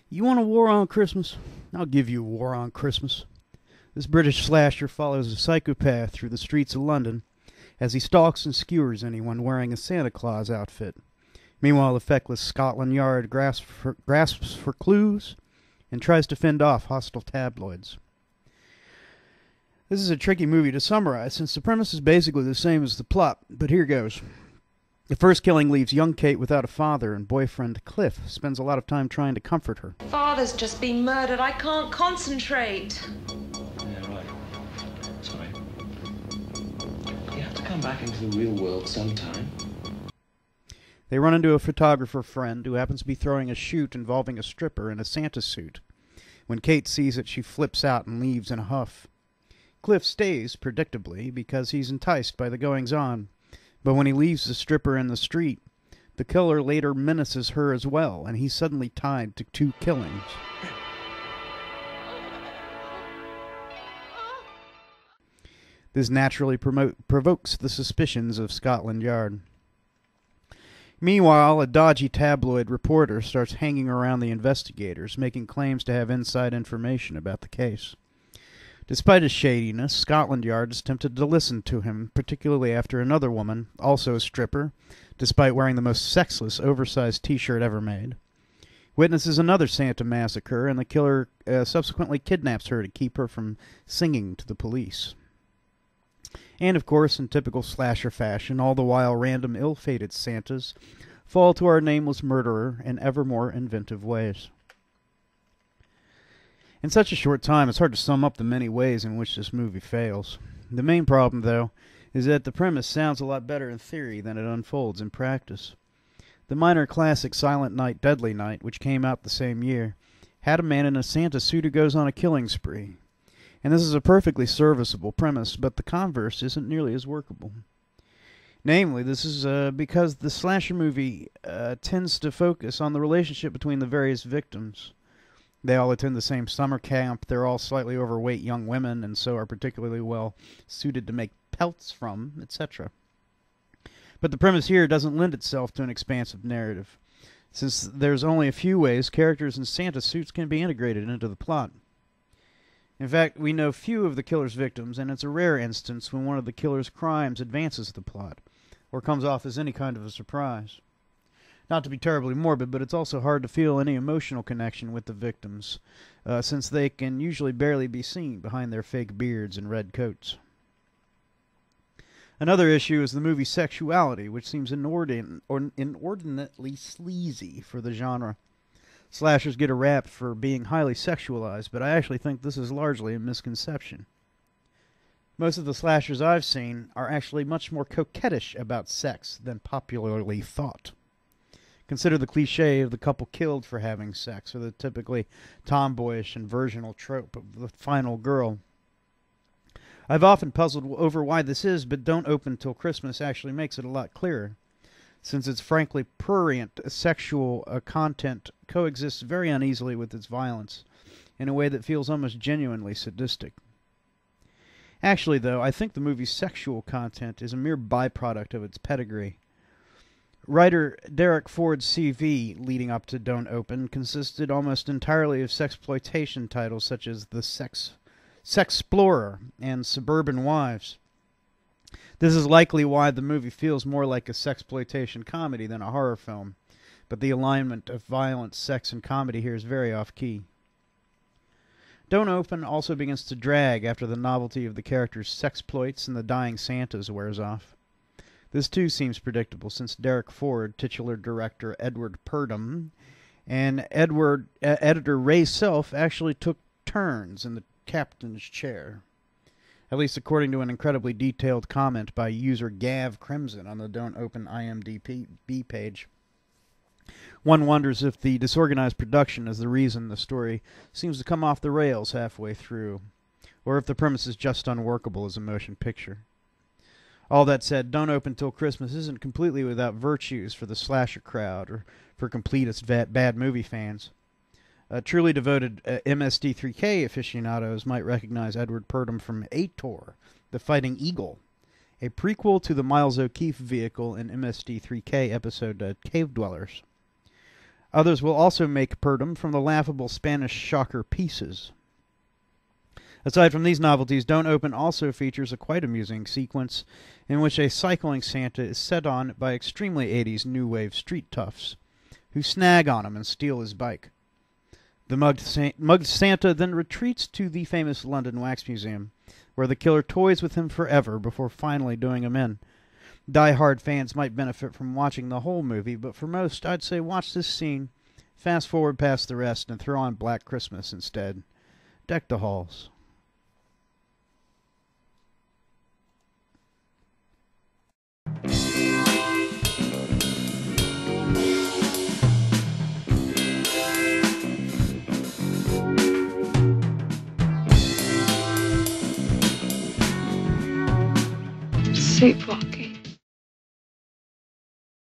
You want a war on Christmas? I'll give you a war on Christmas. This British slasher follows a psychopath through the streets of London as he stalks and skewers anyone wearing a Santa Claus outfit. Meanwhile, the feckless Scotland Yard grasps for clues and tries to fend off hostile tabloids. This is a tricky movie to summarize since the premise is basically the same as the plot, but here goes. The first killing leaves young Kate without a father, and boyfriend Cliff spends a lot of time trying to comfort her. Father's just been murdered. I can't concentrate. Yeah, right. Sorry. You have to come back into the real world sometime. They run into a photographer friend who happens to be throwing a shoot involving a stripper in a Santa suit. When Kate sees it, she flips out and leaves in a huff. Cliff stays, predictably, because he's enticed by the goings-on. But when he leaves the stripper in the street, the killer later menaces her as well, and he's suddenly tied to 2 killings. This naturally provokes the suspicions of Scotland Yard. Meanwhile, a dodgy tabloid reporter starts hanging around the investigators, making claims to have inside information about the case. Despite his shadiness, Scotland Yard is tempted to listen to him, particularly after another woman, also a stripper, despite wearing the most sexless, oversized t-shirt ever made, witnesses another Santa massacre, and the killer subsequently kidnaps her to keep her from singing to the police. And, of course, in typical slasher fashion, all the while random ill-fated Santas fall to our nameless murderer in ever more inventive ways. In such a short time, it's hard to sum up the many ways in which this movie fails. The main problem, though, is that the premise sounds a lot better in theory than it unfolds in practice. The minor classic Silent Night, Deadly Night, which came out the same year, had a man in a Santa suit who goes on a killing spree. And this is a perfectly serviceable premise, but the converse isn't nearly as workable. Namely, this is because the slasher movie tends to focus on the relationship between the various victims. They all attend the same summer camp, they're all slightly overweight young women, and so are particularly well suited to make pelts from, etc. But the premise here doesn't lend itself to an expansive narrative, since there's only a few ways characters in Santa suits can be integrated into the plot. In fact, we know few of the killer's victims, and it's a rare instance when one of the killer's crimes advances the plot, or comes off as any kind of a surprise. Not to be terribly morbid, but it's also hard to feel any emotional connection with the victims, since they can usually barely be seen behind their fake beards and red coats. Another issue is the movie's sexuality, which seems inordinately sleazy for the genre. Slashers get a rap for being highly sexualized, but I actually think this is largely a misconception. Most of the slashers I've seen are actually much more coquettish about sex than popularly thought. Consider the cliché of the couple killed for having sex, or the typically tomboyish and virginal trope of the final girl. I've often puzzled over why this is, but Don't Open Till Christmas actually makes it a lot clearer, since its frankly prurient sexual content coexists very uneasily with its violence, in a way that feels almost genuinely sadistic. Actually, though, I think the movie's sexual content is a mere byproduct of its pedigree. Writer Derek Ford's CV leading up to Don't Open consisted almost entirely of sexploitation titles such as The Sexplorer and Suburban Wives. This is likely why the movie feels more like a sexploitation comedy than a horror film, but the alignment of violence, sex, and comedy here is very off-key. Don't Open also begins to drag after the novelty of the characters' sexploits and the dying Santas wears off. This too seems predictable, since Derek Ford, titular director Edward Purdom, and editor Ray Self actually took turns in the captain's chair. At least according to an incredibly detailed comment by user Gav Crimson on the Don't Open IMDB page. One wonders if the disorganized production is the reason the story seems to come off the rails halfway through, or if the premise is just unworkable as a motion picture. All that said, Don't Open Till Christmas isn't completely without virtues for the slasher crowd or for completist bad movie fans. Truly devoted MSD3K aficionados might recognize Edward Purdom from Ator, the Fighting Eagle, a prequel to the Miles O'Keefe vehicle in MSD3K episode Cave Dwellers. Others will also make Purdom from the laughable Spanish shocker Pieces. Aside from these novelties, Don't Open also features a quite amusing sequence in which a cycling Santa is set on by extremely 80s new wave street toughs, who snag on him and steal his bike. The mugged Santa then retreats to the famous London Wax Museum, where the killer toys with him forever before finally doing him in. Die-hard fans might benefit from watching the whole movie, but for most, I'd say watch this scene, fast forward past the rest, and throw on Black Christmas instead. Deck the halls. Sleepwalk.